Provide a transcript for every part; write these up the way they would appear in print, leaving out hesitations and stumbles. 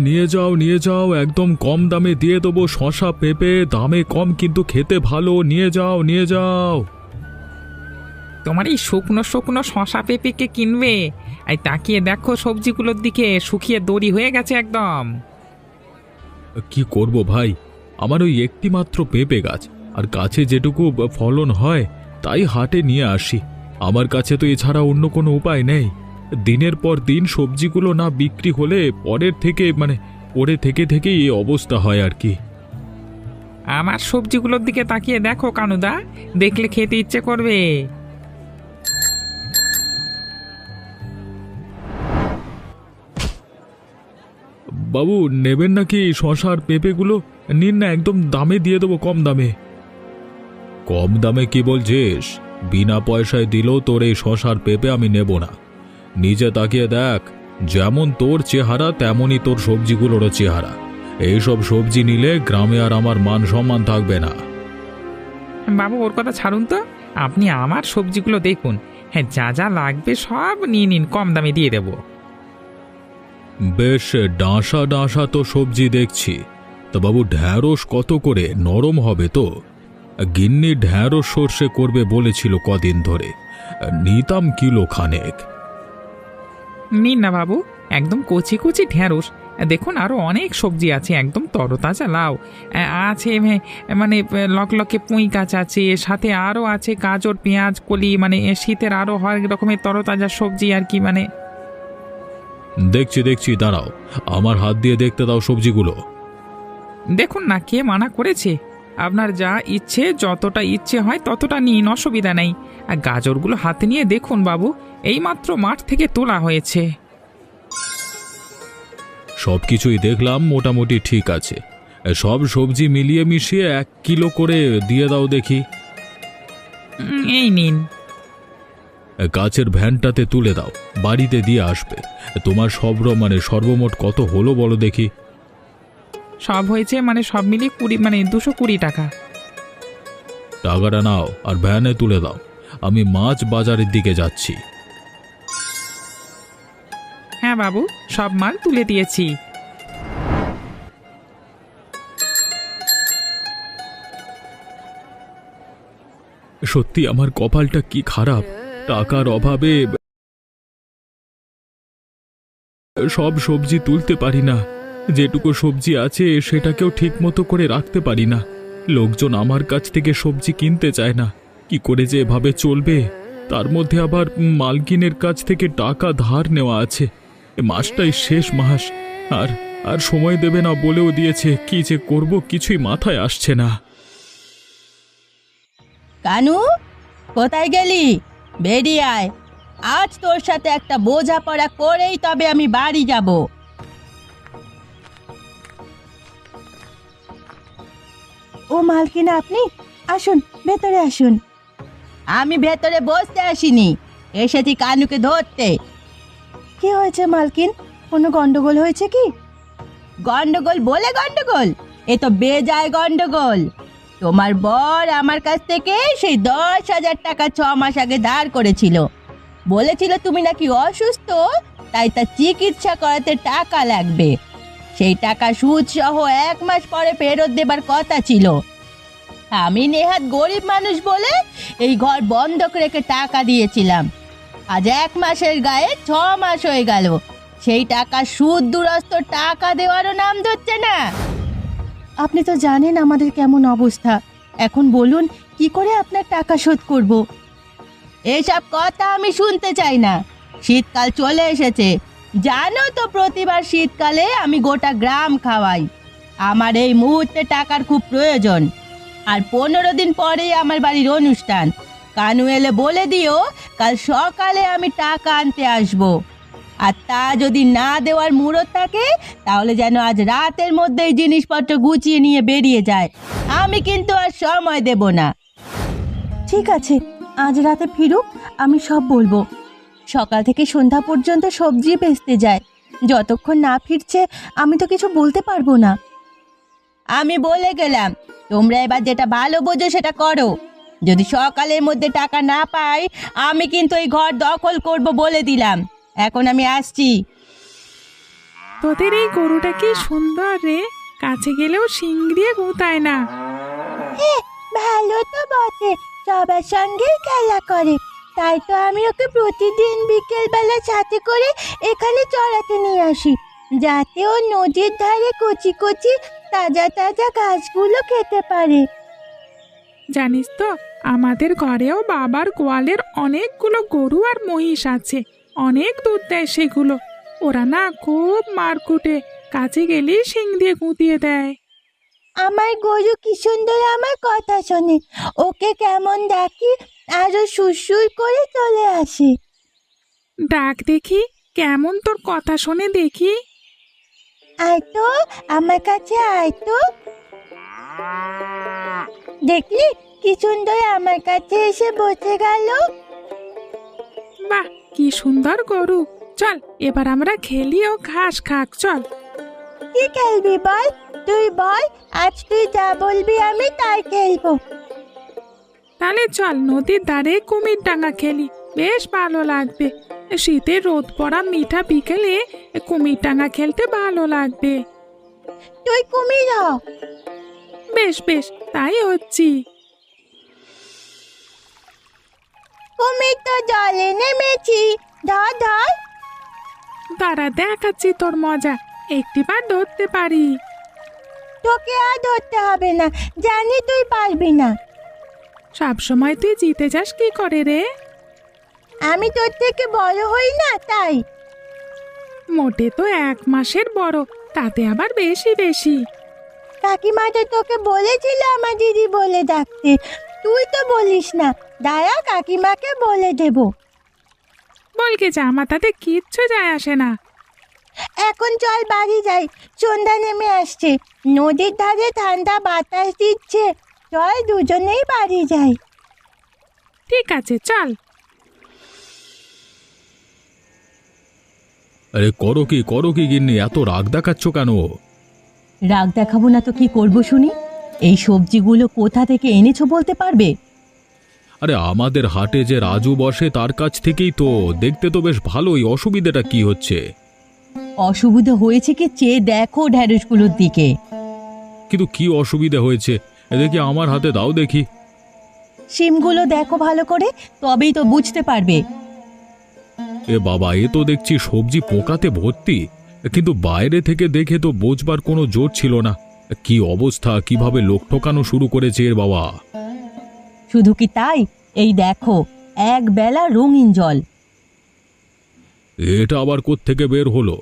নিয়ে যাও, একদম কম দামে দিয়ে দেবো। শশা পেঁপে দামে কম, কিন্তু খেতে ভালো। নিয়ে যাও, নিয়ে যাও। তোমার এই শুকনো শুকনো শশা পেঁপেকে কিনবে? এই তাকিয়ে দেখো সবজিগুলোর দিকে, শুকিয়ে দড়ি হয়ে গেছে একদম। কি করব ভাই, আমার ওই একটি মাত্র পেঁপে গাছ, আর গাছে যেটুকু ফলন হয় তাই হাটে নিয়ে আসি। আমার কাছে তো এছাড়া অন্য কোনো উপায় নেই। দিনের পর দিন সবজিগুলো না বিক্রি হলে পরে থেকে থেকেই এই অবস্থা হয় আর কি। আমার সবজিগুলোর দিকে তাকিয়ে দেখো কানুদা, দেখলে খেতে ইচ্ছে করবে। বাবু, নেবেন নাকি শশা আর পেঁপেগুলো? নিন না, একদম দামে দিয়ে দেবো, কম দামে। কম দামে কি বলছিস? বিনা পয়সায় দিলেও তোর এই শশার পেঁপে আমি নেব না। নিজে তাকিয়ে দেখ, যেমন তোর চেহারা তেমনই তোর সবজিগুলোরও চেহারা। এইসব সবজি নিলে গ্রামে আর আমার মান সম্মান থাকবে না। বাবু ওর কথা ছাড়ুন তো, আপনি আমার সবজিগুলো দেখুন। হ্যাঁ, যা যা লাগবে সব নিয়ে নিন, কম দামে দিয়ে দেবো। বেশ ডাঁসা ডাঁসা তো সবজি দেখছি। তা বাবু, ঢ্যাঁড়স কত করে? নরম হবে তো? গিন্নি ঢ্যাঁড়স সর্ষে করবে বলেছিল কদিন ধরে, নিতাম কিলো খানেক। নিন না বাবু, একদম কচি কচি ঢেঁড়স। দেখুন আরো অনেক সবজি আছে, একদম তরতাজা লাউ আছে, মানে লকলকে পুঁই গাছ আছে, সাথে আরো আছে গাজর পেঁয়াজ কলি, মানে শীতের আরো হরেক রকমের তরতাজা সবজি আর কি। মানে দেখছি দেখছি, দাঁড়াও, আমার হাত দিয়ে দেখতে দাও সবজিগুলো। দেখুন না, কে মানা করেছে? আপনার যা ইচ্ছে, যতটা ইচ্ছে হয় ততটা নিন, অসুবিধা নেই। আর গাজরগুলো হাতে নিয়ে দেখুন বাবু, এইমাত্র মাঠ থেকে তোলা হয়েছে। সবকিছুই দেখলাম, মোটামুটি ঠিক আছে। সব সবজি মিলিয়ে মিশিয়ে 1 কিলো করে দিয়ে দাও দেখি। এই নিন। গাছের ভ্যানটাতে তুলে দাও, বাড়িতে দিয়ে আসবে। তোমার সর্বমোট কত হলো বলো দেখি। সব হয়েছে মানে সব মিলিয়ে 220 টাকা। টাকাটা নাও আর ভ্যানে তুলে দাও। আমি মাছ বাজারের দিকে যাচ্ছি। হ্যাঁ বাবু, সব মাল তুলে দিয়েছি। সত্যি আমার কপালটা কি খারাপ, টাকার অভাবে সব সবজি তুলতে পারি না। যেটুকু সবজি আছে সেটাকেও ঠিক মতো করে রাখতে পারি না। লোকজন আমার কাছ থেকে সবজি কিনতে চায় না। কি করে যে এভাবে চলবে? তার মধ্যে আবার মালকিনের কাছ থেকে টাকা ধার নেওয়া আছে। এ মাসটাই শেষ মাস, আর আর সময় দেবে না বলেও দিয়েছে। কি যে করব কিছুই মাথায় আসছে না। কানু, কোথায় গেলি? বেরিয়ে আয়, আজ তোর সাথে একটা বোঝাপড়া করেই তবে আমি বাড়ি যাব। ও মালকিন, আপনি আসুন, ভেতরে আসুন। আমি ভেতরে বসতে আসিনি, এসেছি কানুকে ধরতে। কি হয়েছে মালকিন, কোনো গন্ডগোল হয়েছে কি? গন্ডগোল বলে গন্ডগোল? এ তো বেজায় গন্ডগোল। তোমার বর আমার কাছ থেকে সেই 10,000 টাকা 6 মাস আগে ধার করেছিল। বলেছিল তুমি নাকি অসুস্থ, তাই তার চিকিৎসা করাতে টাকা লাগবে। সেই টাকা সুদ সহ 1 মাস পরে ফেরত দেবার কথা ছিল। আমি নেহাত গরিব মানুষ বলে এই ঘর বন্ধক রেখে টাকা দিয়েছিলাম। আজ 1 মাসের গায়ে 6 মাস হয়ে গেল, সেই টাকা সুদ দুরস্ত টাকা দেওয়ারও নাম ধরছে না। আপনি তো জানেন আমাদের কেমন অবস্থা, এখন বলুন কি করে আপনার টাকা শোধ করব? এসব কথা আমি শুনতে চাই না। শীতকাল চলে এসেছে, জানো তো প্রতিবার শীতকালে আমি গোটা গ্রাম খাওয়াই। আমার এই মুহূর্তে টাকার খুব প্রয়োজন, আর 15 দিন পরেই আমার বাড়ির অনুষ্ঠান। কানু এলে বলে দিও কাল সকালে আমি টাকা আনতে আসবো। আর তা যদি না দেওয়ার মুরত থাকে তাহলে যেন আজ রাতের মধ্যেই জিনিসপত্র গুছিয়ে নিয়ে বেরিয়ে যায়। আমি কিন্তু আর সময় দেব না। ঠিক আছে, আজ রাতে ফিরুক, আমি সব বলবো। সকাল থেকে সন্ধ্যা পর্যন্ত সবজি বেচতে যায়, যতক্ষণ না ফিরছে আমি তো কিছু বলতে পারবো না। আমি বলে গেলাম, তোমরা এবার যেটা ভালো বোঝো সেটা করো। যদি সকালের মধ্যে টাকা না পাই আমি কিন্তু এই ঘর দখল করব বলে দিলাম। এখন আমি আসছি। তোদের এই গরুটা কি সুন্দর রে, কাছে গেলেও শিং দিয়ে গুতায় না। ভালো তো বটে, সবার সঙ্গেই খেলা করে। তাই তো আমি ওকে প্রতিদিন বিকেল বেলা সাথে করে এখানে চড়াতে নিয়ে আসি, যাতে ও নদীর ধারে কচি কচি তাজা তাজা ঘাসগুলো খেতে পারে। জানিস তো, আমাদের ঘরেও বাবার গোয়ালের অনেকগুলো গরু আর মহিষ আছে, অনেক দুধ দেয় সেগুলো। ওরা না খুব মারকুটে, কাছে গেলেই শিং দিয়ে গুঁতিয়ে দেয়। আমার গরু কি সুন্দর আমার কথা শোনে, ওকে কেমন ডাকি আরো সুরসুর করে চলে আসে। ডাক দেখি, কেমন তোর কথা শোনে দেখি। আয় তো, আমার কাছে আয় তো। দেখলি কি সুন্দর আমার কাছে এসে বসে গেল। বাহ, কি সুন্দর গরু। চল এবার আমরা খেলি ও ঘাস খাক, চল। কি খেলবি বল, তুই বল, আজ তুই যা বলবি আমি তাই খেলবো। তাহলে চল নদীর ধারে কুমির ডাঙা খেলি, বেশ ভালো লাগবে। শীতের রোদ পড়া মিঠা বিকেলে কুমির ডাঙা খেলতে ভালো লাগবে। তুই কুমির হ। বেশ বেশ, তাই হচ্ছি। কুমির তো জলে নেমেছি, ধর ধর। দাঁড়া, দেখাচ্ছি তোর মজা, একটিবার ধরতে পারি। তোকে আর ধরতে হবে না, জানি তুই পারবি না। সবসময় তুই জিতে যাস কি করে রে? আমি তোর থেকে বড় হই না তাই। মোটে তো 1 মাসের বড়, তাতে আবার বেশি বেশি। কাকিমা তো তোকে বলেছিল আমার দিদি বলে ডাকতে, তুই তো বলিস না। দাঁড়া, কাকিমাকে বলে দেব। বলকে যা, আমার তাতে কিচ্ছু যায় আসে না। এখন চল বাড়ি যাই, সন্ধ্যা নেমে আসছে, নদীর ধারে ঠান্ডা বাতাস দিচ্ছে। চল দুজনেই বাড়ি যাই। ঠিক আছে, চল। আরে করো কি গিন্নি, এত রাগ দেখাচ্ছ কেন? রাগ দেখাবো না তো কি করব শুনি? এই সবজিগুলো কোথা থেকে এনেছো বলতে পারবে? আরে আমাদের হাটে যে রাজু বসে তার কাছ থেকেই তো। দেখতে তো বেশ ভালোই, অসুবিধাটা কি হচ্ছে? অসুবিধা হয়েছে কি চেয়ে দেখো ঢ্যাঁড়সগুলোর দিকে। কিন্তু কি অসুবিধা হয়েছে দেখি, আমার হাতে দাও দেখি। শিমগুলো দেখো ভালো করে, তবেই তো বুঝতে পারবে। এ বাবা, এ তো দেখছি সবজি পোকাতে ভর্তি, কিন্তু বাইরে থেকে দেখে তো বোঝবার কোনো জোর ছিল না। কি অবস্থা, কিভাবে লোক ঠকানো শুরু করেছে এর বাবা। শুধু কি তাই, এই দেখো এক বেলা রঙিন জল। এটা আবার কোত্থেকে বের হলো?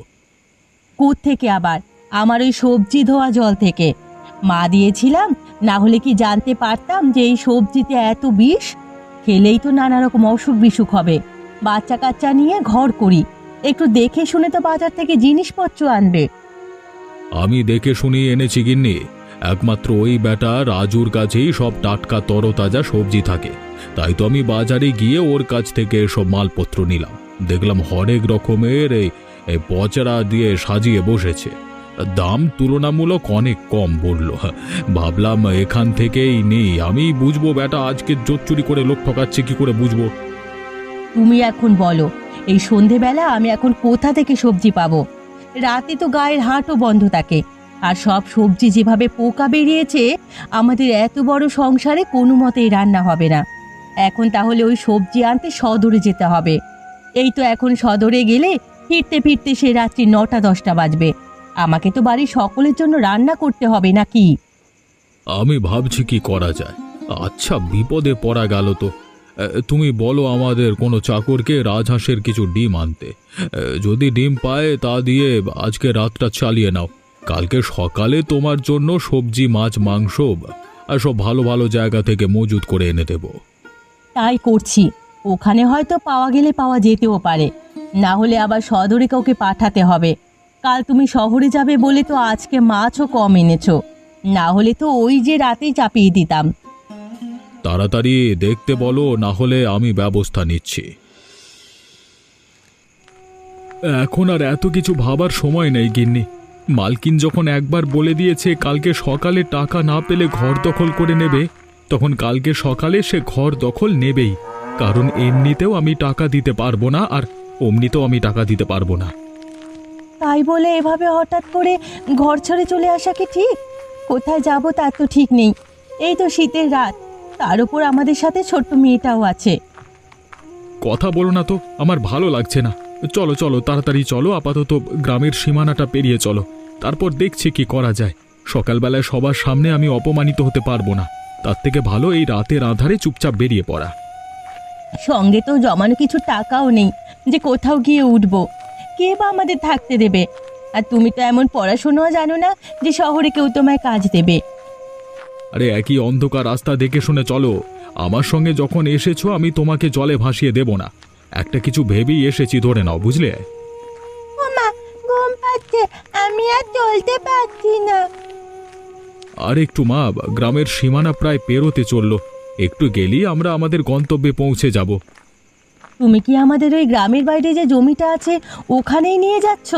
থেকে আবার আমার ওই সবজি ধোয়া জল থেকে। মা দিয়েছিলাম, না হলে কি জানতে পারতাম যে এই সবজিতে এত বিষ? খেলেই তো নানা রকম অসুখ বিসুখ হবে। বাচ্চা কাচ্চা নিয়ে ঘর করি, একটু দেখে শুনে তো বাজার থেকে জিনিসপত্র আনবে। আমি দেখে শুনিয়ে এনেছি গিন্নি, একমাত্র ওই বেটা রাজুর কাছেই সব টাটকা তরতাজা সবজি থাকে। তাই তো আমি বাজারে গিয়ে ওর কাছ থেকে সব মালপত্র নিলাম, দেখলাম হরেক রকমের এই পচড়া দিয়ে সাজিয়ে বসেছে। দাম তুলনামূলক অনেক কম বলল। ভাবলাম এখান থেকেই নেই, আমি বুঝবো বেটা আজকে জোর চুরি করে লোক ঠকাচ্ছে, কি করে বুঝবো? তুমি এখন বলো, এই সন্ধেবেলা আমি এখন কোথা থেকে সবজি পাবো? রাতে তো গায়ের হাটও বন্ধ থাকে, আর সব সবজি যেভাবে পোকা বেরিয়েছে, আমাদের এত বড় সংসারে কোনো মতেই রান্না হবে না। এখন তাহলে ওই সবজি আনতে সদরে যেতে হবে। এই তো এখন সদরে গেলে ফিরতে ফিরতে সে রাত্রি 9টা-10টা বাজবে। আমাকে তো বাড়ির সকলের জন্য রান্না করতে হবে নাকি? আমি ভাবছি কি করা যায়। আচ্ছা, বিপদে পড়া গেল তো। তুমি বলো আমাদের কোনো চাকরকে রাজহাঁসের কিছু ডিম আনতে। যদি ডিম পায় তা দিয়ে আজকে রাতটা চালিয়ে নাও। কালকে সকালে তোমার জন্য সবজি, মাছ, মাংস আর সব ভালো ভালো জায়গা থেকে মজুত করে এনে দেব। তাই করছি। ওখানে হয়তো পাওয়া গেলে পাওয়া যেতেও পারে, না হলে আবার সদরে কাউকে পাঠাতে হবে। কাল তুমি শহরে যাবে বলে তো আজকে মাছও কম এনেছো, না হলে তো ওই যে রাতেই চাপিয়ে দিতাম। তাড়াতাড়ি দেখতে বলো, না হলে আমি ব্যবস্থা নিচ্ছি। এখন আর এত কিছু ভাবার সময় নেই গিন্নি। মালকিন যখন একবার বলে দিয়েছে কালকে সকালে টাকা না পেলে ঘর দখল করে নেবে, তখন কালকে সকালে সে ঘর দখল নেবেই। কারণ এমনিতেও আমি টাকা দিতে পারবো না, আর অমনিতেও আমি টাকা দিতে পারবো না। তাই বলে এভাবে হঠাৎ করে ঘর ছেড়ে চলে আসা কি ঠিক? কোথায় যাব তার তো ঠিক নেই। এই তো শীতের রাত, তার উপর আমাদের সাথে ছোট্ট মেয়েটাও আছে। কথা বলো না তো, আমার ভালো লাগছে না। চলো চলো তাড়াতাড়ি চলো, আপাতত গ্রামের সীমানাটা পেরিয়ে চলো, তারপর দেখছি কি করা যায়। সকালবেলায় সবার সামনে আমি অপমানিত হতে পারবো না, তার থেকে ভালো এই রাতের আঁধারে চুপচাপ বেরিয়ে পড়া। সঙ্গে তো জমানো কিছু টাকাও নেই যে কোথাও গিয়ে উঠবো। কে বা আমাদের থাকতে দেবে? আর তুমি তো এমন পড়াশোনাও জানো না যে শহরে কেউ তোমায় কাজ দেবে। আরে একই অন্ধকার রাস্তা দেখে শুনে চলো। আমার সঙ্গে যখন এসেছো আমি তোমাকে জলে ভাসিয়ে দেব না, একটা কিছু ভেবেই এসেছি ধরে নাও, বুঝলে? ওমা, ঘুম পাচ্ছে, আমি আর চলতে পারছি না। আর একটু মা, গ্রামের সীমানা প্রায় পেরোতে চললো, একটু গেলেই আমরা আমাদের গন্তব্যে পৌঁছে যাব। তুমি কি আমাদের ওই গ্রামের বাইরে যে জমিটা আছে ওখানেই নিয়ে যাচ্ছ?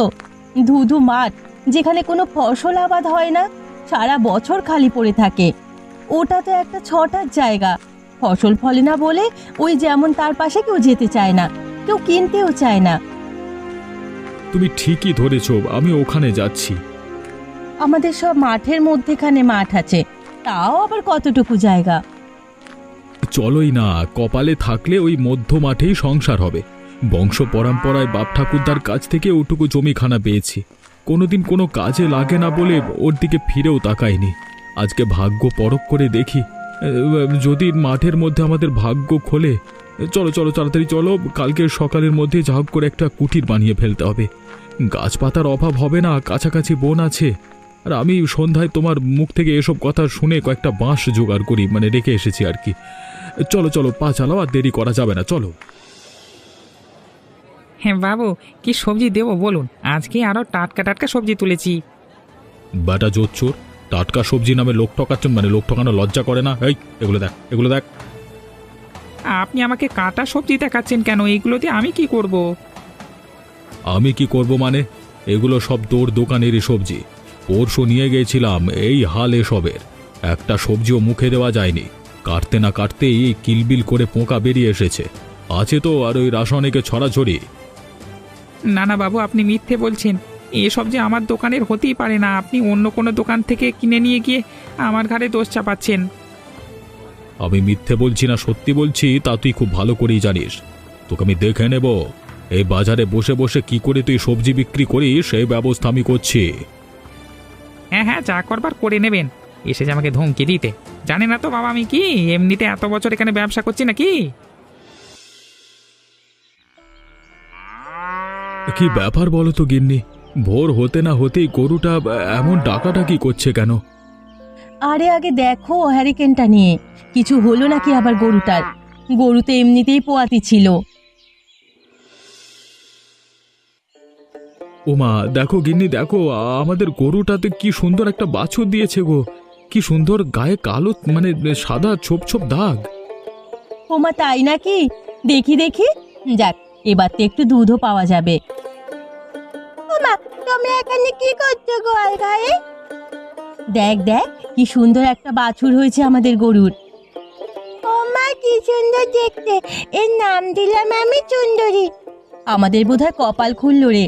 ধুধু মাঠ, যেখানে কোনো ফসল আবাদ হয় না, সারা বছর খালি পড়ে থাকে। ওটা তো একটা ছটার জায়গা, ফসল ফলে না বলে ওই যেমন তার পাশে কেউ যেতে চায় না, কেউ কিনতেও চায় না। তুমি ঠিকই ধরেছো, আমি ওখানে যাচ্ছি। আমাদের সব মাঠের মধ্যেখানে মাঠ আছে, তাও আবার কতটুকু জায়গা। চলোই না, কপালে থাকলে ওই মধ্য মাঠেই সংসার হবে। বংশ পরম্পরায় বাপ ঠাকুরদার কাছ থেকে ওটুকু জমিখানা পেয়েছি, কোনোদিন কোনো কাজে লাগে না বলে ওর দিকে ফিরেও তাকাইনি। আজকে ভাগ্য পরখ করে দেখি, যদি মাঠের মধ্যে আমাদের ভাগ্য খোলে। চলো চলো তাড়াতাড়ি চলো, কালকে সকালের মধ্যে যা হোক করে একটা কুটির বানিয়ে ফেলতে হবে। গাছপাতার অভাব হবে না, কাছাকাছি বন আছে। আর আমি সন্ধ্যায় তোমার মুখ থেকে এসব কথা শুনে কয়েকটা বাঁশ জোগাড় করি, মানে রেখে এসেছি আর কি। চলো চলো, পা চালাও, আর দেরি করা যাবে না, চলো। হ্যাঁ বাবু, কি সবজি দেবো বলুন? আজকে আরো টাটকা টাটকা সবজি তুলেছি। বাটা জোচ্চোর, টাটকা সবজি নামে লোক ঠকাচ্ছেন, মানে লোক ঠকানো লজ্জা করে না? এই এগুলো দেখ, এগুলো দেখ। আপনি আমাকে কাটা সবজি দেখাচ্ছেন কেন? এইগুলো দিয়ে আমি কি করব? আমি কি করব মানে? এগুলো সব তোর দোকানেরই সবজি। পরশু নিয়ে গেছিলাম, এই হাল এসবের। একটা সবজিও মুখে দেওয়া যায়নি, কাটতে না কাটতেই কিলবিল করে পোকা বেরিয়ে এসেছে। আছে তো আর ওই রাসায়নিকের ছড়াছড়ি। না না বাবু, আপনি মিথ্যে বলছেন। এই সবজি আমার দোকানের হতেই পারে না। আপনি অন্য কোনো দোকান থেকে কিনে নিয়ে গিয়ে আমার ঘাড়ে দোষ চাপাচ্ছেন। আমি মিথ্যে বলছি না সত্যি বলছি, তা তুই খুব ভালো করেই জানিস। তোকে আমি দেখে নেব, এই বাজারে বসে বসে কি করে তুই সবজি বিক্রি করিস সেই ব্যবস্থা আমি করছি। হ্যাঁ হ্যাঁ, যা করবার করে নেবেন। এসেছে আমাকে ধমকি দিতে। জানে না তো বাবা আমি কি এমনিতে এত বছর এখানে ব্যবসা করছি নাকি? কি ব্যাপার বলো তো গিন্নি, ভোর হতে না হতেই গরুটা এমন ডাকাডাকি করছে কেন? আরে আগে দেখো হ্যারিকেনটা নিয়ে, কিছু হলো নাকি আবার গরুটার? গরু তো এমনিতেই পোয়াতি ছিল। ওমা দেখো গিন্নি, দেখো আমাদের গরুটাতে কি সুন্দর একটা বাছুর দিয়েছে গো। কি সুন্দর, গায়ে কালো মানে সাদা ছোপ ছোপ দাগ। ওমা তাই নাকি? দেখি দেখি। যাক, এবার তো একটু দুধও পাওয়া যাবে। ওমা, তুমি এখানে কি করছো গোয়াল ঘরে? দেখ দেখ, কি সুন্দর একটা বাছুর হয়েছে আমাদের গরুর। ওমা কি সুন্দর দেখতে, এর নাম দিলাম আমি সুন্দরী। আমাদের বোধহয় কপাল খুলল রে।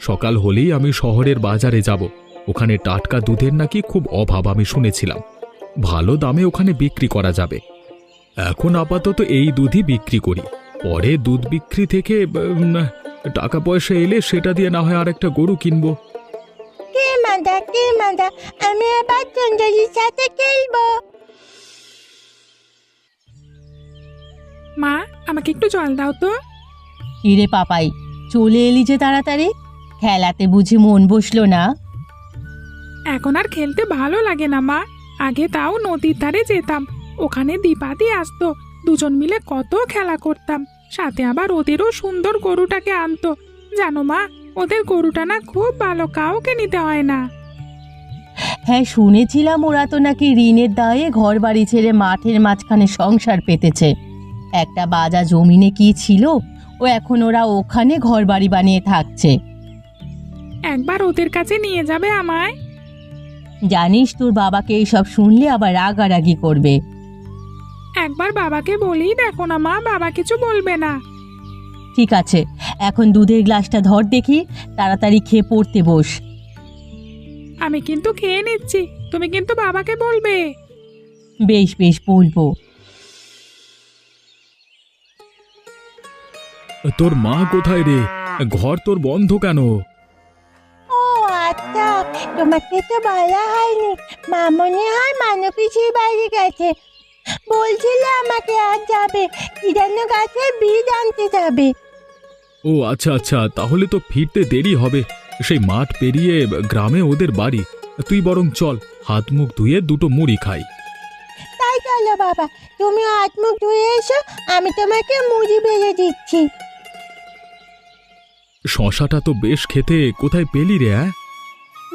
সকাল হলেই আমি শহরের বাজারে যাব, ওখানে টাটকা দুধের নাকি খুব অভাব আমি শুনেছিলাম। ভালো দামে ওখানে বিক্রি করা যাবে। এখন আপাতত এই দুধই বিক্রি করি, পরে দুধ বিক্রি থেকে টাকা পয়সা এলে সেটা দিয়ে না হয় আর একটা গরু কিনবো। কে মাদা, আমি আবার সুন্দরীর সাথে খেলবো। মা, আমাকে একটু জল দাও তো। কিরে পাপাই, চলে এলি যে তাড়াতাড়ি? খেলাতে বুঝি মন বসলো না? এখন আর খেলতে ভালো লাগে না মা। আগে তাও নদীর ধারে যেতাম, ওখানে দীপাদি আসতো, দুজন মিলে কত খেলা করতাম। সাথে আবার ওদেরও সুন্দর গরুটাকে আনতো। জানো মা, ওদের গরুটা না খুব ভালো, কাউকে নিতে হয় না। হ্যাঁ শুনেছিলাম, ওরা তো নাকি ঋণের দায়ে ঘর বাড়ি ছেড়ে মাঠের মাঝখানে সংসার পেতেছে। একটা বাজা জমিনে কি ছিল, ও এখন ওরা ওখানে ঘর বাড়ি বানিয়ে থাকছে। একবার ওদের কাছে নিয়ে যাবে আমায়? জানিস তোর বাবাকে এইসব শুনলে আবার রাগারাগি করবে। একবার বাবাকে বলেই দেখো না মা, বাবা কিছু বলবে না। ঠিক আছে, এখন দুধের গ্লাসটা ধর দেখি, তাড়াতাড়ি খেয়ে পড়তে বস। আমি কিন্তু খেয়ে নিচ্ছি, তুমি কিন্তু বাবাকে বলবে। বেশ বেশ, বলবো। তোর মা কোথায় রে? ঘর তোর বন্ধ কেন? ও আচ্ছা, তোমাকে তো বলা হয়নি। মা মনে হয় মানবীছির বাইরে গেছে, বলছিল আমাকে আজ যাবে, কি যেন গাছে বীজ আনতে যাবে। ও আচ্ছা আচ্ছা, তাহলে তো ফিরতে দেরি হবে। সেই মাঠ পেরিয়ে গ্রামে ওদের বাড়ি। তুই বরং চল, হাত মুখ ধুয়ে দুটো মুড়ি খাই। তাই চলো বাবা, তুমি হাত মুখ ধুয়ে এসো, আমি তোমাকে মুড়ি ভেজে দিচ্ছি। শশাটা তো বেশ খেতে, কোথায় পেলি রে?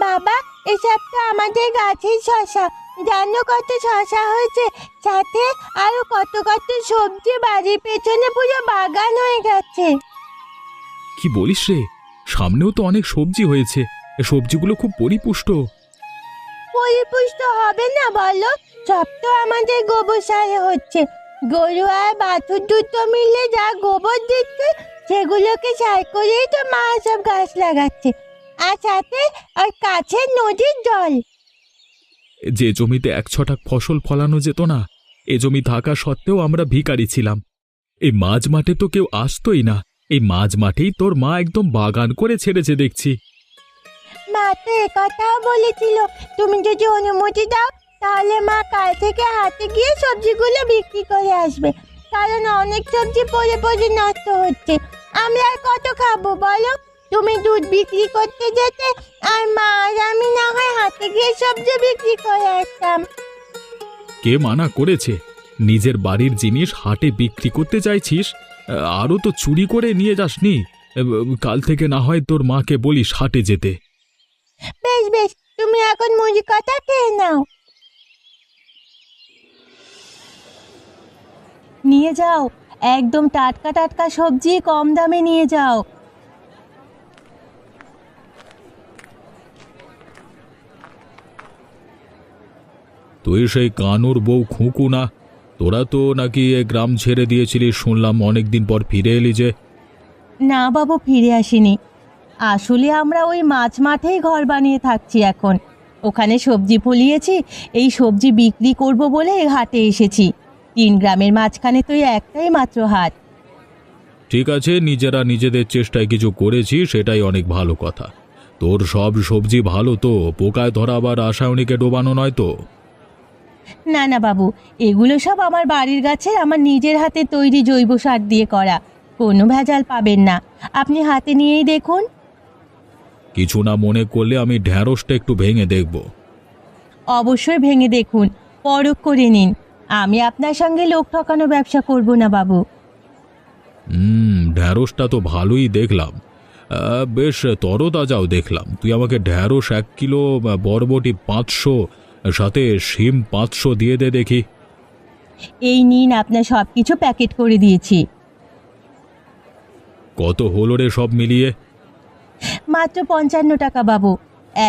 বাবা, এসব তো আমাদের গাছের শশা। জানো কত শশা হয়েছে, সাথে আরো কত কত সবজি, বাড়ির পেছনে পুরো বাগান হয়ে গেছে। কি বলিস রে? সামনেও তো অনেক সবজি হয়েছে। সবজিগুলো খুব পরিপুষ্ট। পরিপুষ্ট হবে না বলো? সব তো আমাদের গোবর সারে হচ্ছে। গরু আর বাছুর দুটো মিলে যা গোবর দিচ্ছে, সেগুলোকে সার করেই তো মা সব গাছ লাগাচ্ছে। আর সাথে আর কাছের নদীর জল। যে জমিতে 1 ছটাক ফসল ফলানো যেত না, এ জমি থাকা সত্ত্বেও আমরা ভিখারি ছিলাম। এই মাঝ মাঠে তো কেউ আসতোই না। এই মাঝ মাঠেই তোর মা একদম বাগান করে ছেড়েছে দেখছি। মা তো একথাও বলেছিল, তুমি যদি অনুমতি দাও তাহলে মা কাল থেকে হাটে গিয়ে সবজিগুলো বিক্রি করে আসবে। কারণ অনেক সবজি পড়ে পড়ে নষ্ট হচ্ছে, আমরা আর কত খাবো বলো? তুমি দুধ বিক্রি করতে যেতে, আর মা আর আমি না হয় হাটে গিয়ে সবজি বিক্রি করে আসতাম। কে মানা করেছে? নিজের বাড়ির জিনিস হাটে বিক্রি করতে চাইছিস? আরও তো চুরি করে নিয়ে যাসনি। কাল থেকে না হয় তোর মাকে বলিস হাটে যেতে। বেশ বেশ, তুমি এখন মুড়ি কথা খেয়ে নাও। নিয়ে যাও, একদম টাটকা টাটকা সবজি কম দামে নিয়ে যাও। তুই সেই কানুর বউ খুঁকু না? তোরা তো নাকি এ গ্রাম ছেড়ে দিয়েছিলিস, শুনলাম অনেকদিন পর ফিরে এলি যে। না বাবু, ফিরে আসিনি। আসলে আমরা ওই মাছ মাঠেই ঘর বানিয়ে থাকছি এখন। ওখানে সবজি ফলিয়েছি, এই সবজি বিক্রি করব বলে হাটে এসেছি। 3 গ্রামের মাঝখানে তো এই একটাই মাত্র হাট। ঠিক আছে, নিজেরা নিজেদের চেষ্টায় কিছু করেছি, সেটাই অনেক ভালো কথা। তোর সব সবজি ভালো তো? পোকায় ধরা বা রাসায়নিকে ডোবানো নয় তো? না না বাবু, এগুলো সব আমার বাড়ির গাছে আমার নিজের হাতে তৈরি জৈব সার দিয়ে করা, কোনো ভেজাল পাবেন না। আপনি হাতে নিয়েই দেখুন। কিছু না মনে করলে আমি ঢ্যাঁড়সটা একটু ভেঙে দেখব। অবশ্যই ভেঙে দেখুন, পরখ করে নিন। আমি আপনার সঙ্গে লোক ঠকানো ব্যবসা করব না বাবু। ঢ্যাঁড়সটা তো ভালোই দেখলাম, বেশ তরতাজাও দেখলাম। তুই আমাকে ঢ্যাঁড়স 1 কিলো, বরবটি 500, সাথে শিম 500 দিয়ে দে দেখি। এই নিন, আপনার সব কিছু প্যাকেট করে দিয়েছি। কত হলো রে সব মিলিয়ে? মাত্র 55 টাকা বাবু।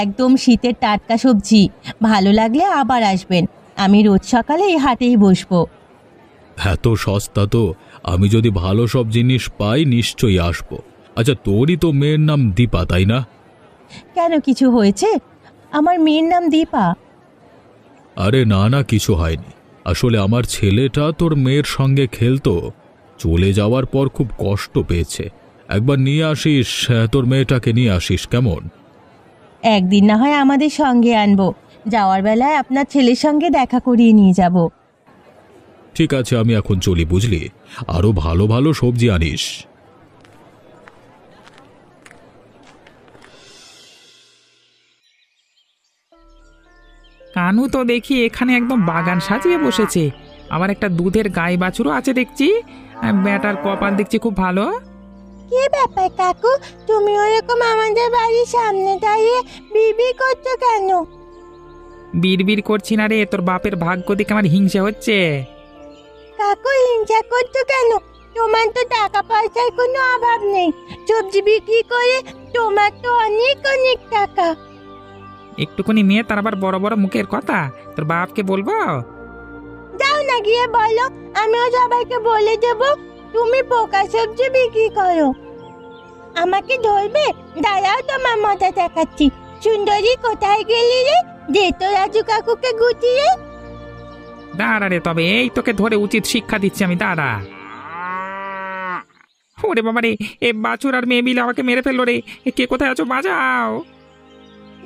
একদম শীতের টাটকা সবজি, ভালো লাগলে আবার আসবেন। আমি রোজ সকালে এই হাটেই বসবো। এত সস্তা তো! আমি যদি ভালো সব জিনিস পাই নিশ্চয়ই আসবো। আচ্ছা, তোরই তো মেয়ের নাম দীপা, তাই না? কেন, কিছু হয়েছে? আমার মেয়ের নাম দীপা? আরে না না, কিছু হয়নি। আসলে আমার ছেলেটা তোর মেয়ের সঙ্গে খেলতো, চলে যাওয়ার পর খুব কষ্ট পেয়েছে। একবার নিয়ে আসিস, তোর মেয়েটাকে নিয়ে আসিস কেমন? একদিন না হয় আমাদের সঙ্গে আনবো, যাওয়ার বেলায় আপনার ছেলের সঙ্গে দেখা করিয়ে নিয়ে যাব। ঠিক আছে, আমি এখন চলি বুঝলি। আরো ভালো ভালো সবজি আনিস। কানু তো দেখি এখানে একদম বাগান সাজিয়ে বসেছে। আবার একটা দুধের গাই বাছুরও আছে দেখছি। ব্যাটার কপাল দেখছি খুব ভালো। কি ব্যাপার কাকু, তুমি ওরকম আমাদের বাড়ির সামনে দাঁড়িয়ে বিবি করছো কেন? বিড়বিড় করছি না রে, তোর বাপের ভাগ্য দেখে আমার হিংসা হচ্ছে। কাকু, হিংসা করছো কেন? তোমার তো টাকা পয়সার কোনো অভাব নেই, সবজি বিক্রি করে তোমার তো অনেক অনেক টাকা। একটুখানি মেয়ে, তার আবার বড় বড় মুখের কথা। তোর বাপকে বলবো? যাও না, গিয়ে বলো, আমিও সবাইকে বলে দেব। তুমি পোকা সবজি বিক্রি করো? আমাকে ধরবে? দাঁড়াও, তোমার মজা দেখাচ্ছি। সুন্দরী, কোথায় গেলি রে? দে তো রাজু কাকুকে গুটিয়ে। দাঁড়া রে, তবে এই তোকে ধরে উচিত শিক্ষা দিচ্ছি আমি, দাঁড়া। ওরে বাবা রে, এ বাছুর আর মেয়ে মিলে আমাকে মেরে ফেললো রে। কে কোথায় আছো, বাঁচাও।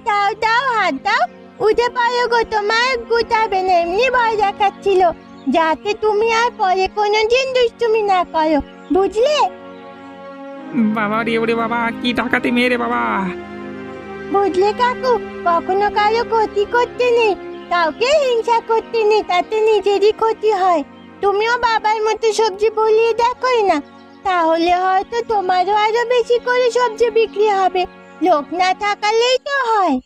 দাও দাও, হাত দাও। উঠে পারো গো, তোমার গুটাবে না, এমনি ভয় দেখাচ্ছিল, যাতে তুমি আর পরে কোনোদিন দুষ্টুমি না করো, বুঝলে? বাবা রে, ওরে বাবা, কি ডাকাতে মেয়ে রে বাবা। বুঝলে কাকু, কখনো কারো ক্ষতি করতে নেই, কাউকে হিংসা করতে নেই, তাতে নিজেরই ক্ষতি হয়। তুমিও বাবার মতো সবজি বলিয়ে দেখোই না, তাহলে হয়তো তোমারও আরো বেশি করে সবজি বিক্রি হবে। লোক না থাকালেই তো হয়।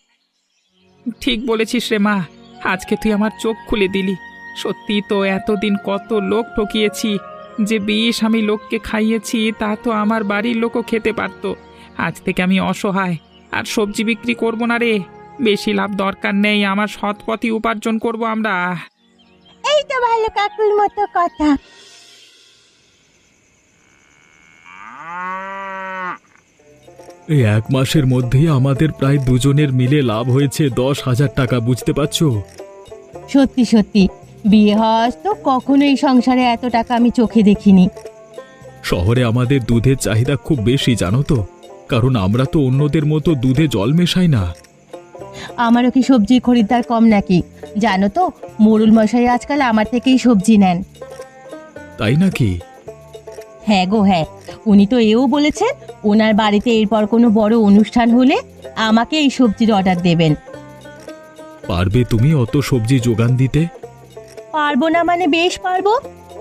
ঠিক বলেছিস রে মা, আজকে তুই আমার চোখ খুলে দিলি। সত্যি তো, এতদিন কত লোক ঠকিয়েছি, যে বিষ আমি লোককে খাইয়েছি তা তো আমার বাড়ির লোকও খেতে পারতো। আজ থেকে আমি অসহায়, আর সবজি বিক্রি করব না রে। বেশি লাভ দরকার নেই, আমার সৎ পথে উপার্জন করব আমরা। এই তো ভালো কাকুর মতো কথা। এই 1 মাসের মধ্যেই আমাদের প্রায় দুজনের মিলে লাভ হয়েছে 10,000 টাকা, বুঝতে পারছো? সত্যি সত্যি, বিয়ে হওয়ার তো কখনো এই সংসারে এত টাকা আমি চোখে দেখিনি। শহরে আমাদের দুধের চাহিদা খুব বেশি, জানো তো, কারণ আমরা তো অন্যদের মতো দুধে জল মেশাই না। আমারও কি সবজির খরিদ্দার কম নাকি? জানো তো, মোড়ল মশাই আজকাল আমার থেকেই সবজি নেন। তাই নাকি? হ্যাঁ গো হ্যাঁ, উনি তো এও বলেছেন ওনার বাড়িতে এরপর কোনো বড় অনুষ্ঠান হলে আমাকে এই সবজির অর্ডার দেবেন। পারবে তুমি অত সবজি যোগান দিতে? পারবো না মানে বেশ পারবো।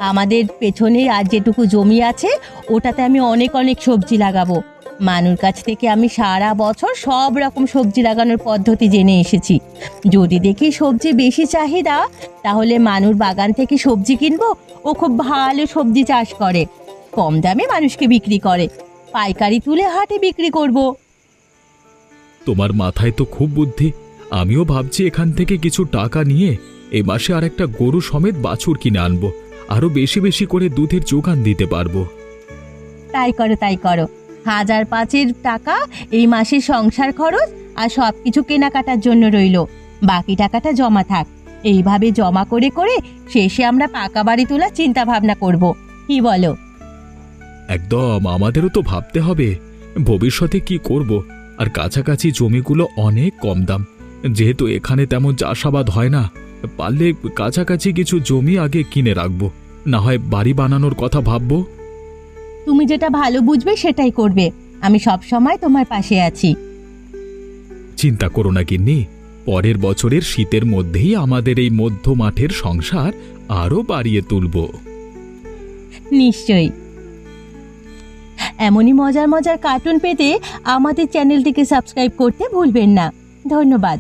আমাদের পেছনে আর যেটুকু জমি আছে ওটাতে আমি অনেক অনেক সবজি লাগাবো। মানুর কাছ থেকে আমি সারা বছর সব রকম সবজি লাগানোর পদ্ধতি জেনে এসেছি। যদি দেখি সবজি বেশি চাহিদা, তাহলে মানুর বাগান থেকে সবজি কিনবো। ও খুব ভালো সবজি চাষ করে, কম দামে মানুষকে বিক্রি করে, পাইকারি তুলে হাটে বিক্রি করব। তোমার মাথায় তো খুব বুদ্ধি। আমিও ভাবছি এখান থেকে কিছু টাকা নিয়ে এই মাসে আর একটা গরু সমেত বাছুর কিনে আনবো, আরো বেশি বেশি করে দুধের যোগান দিতে পারবো। তাই করো তাই করো। 1,500 টাকা এই মাসের সংসার খরচ আর সব কিছু কেনাকাটার জন্য রইলো, বাকি টাকাটা জমা থাক। এইভাবে জমা করে করে শেষে আমরা পাকা বাড়ি তোলার চিন্তা ভাবনা করব, কি বলো? একদম, আমাদেরও তো ভাবতে হবে ভবিষ্যতে কি করব। আর কাছাকাছি জমিগুলো অনেক কম দাম, যেহেতু এখানে তেমন চাষাবাদ হয় না, পারলে কাছাকাছি কিছু জমি আগে কিনে রাখবো, না হয় বাড়ি বানানোর কথা ভাববো। তুমি যেটা ভালো বুঝবে সেটাই করবে, আমি সব সময় তোমার পাশে আছি। চিন্তা করো না গিন্নি, পরের বছরের শীতের মধ্যেই আমাদের এই মধ্য মাঠের সংসার আরো বাড়িয়ে তুলব। নিশ্চয়ই। এমনই মজার মজার কার্টুন পেতে আমাদের চ্যানেলটিকে সাবস্ক্রাইব করতে ভুলবেন না। ধন্যবাদ।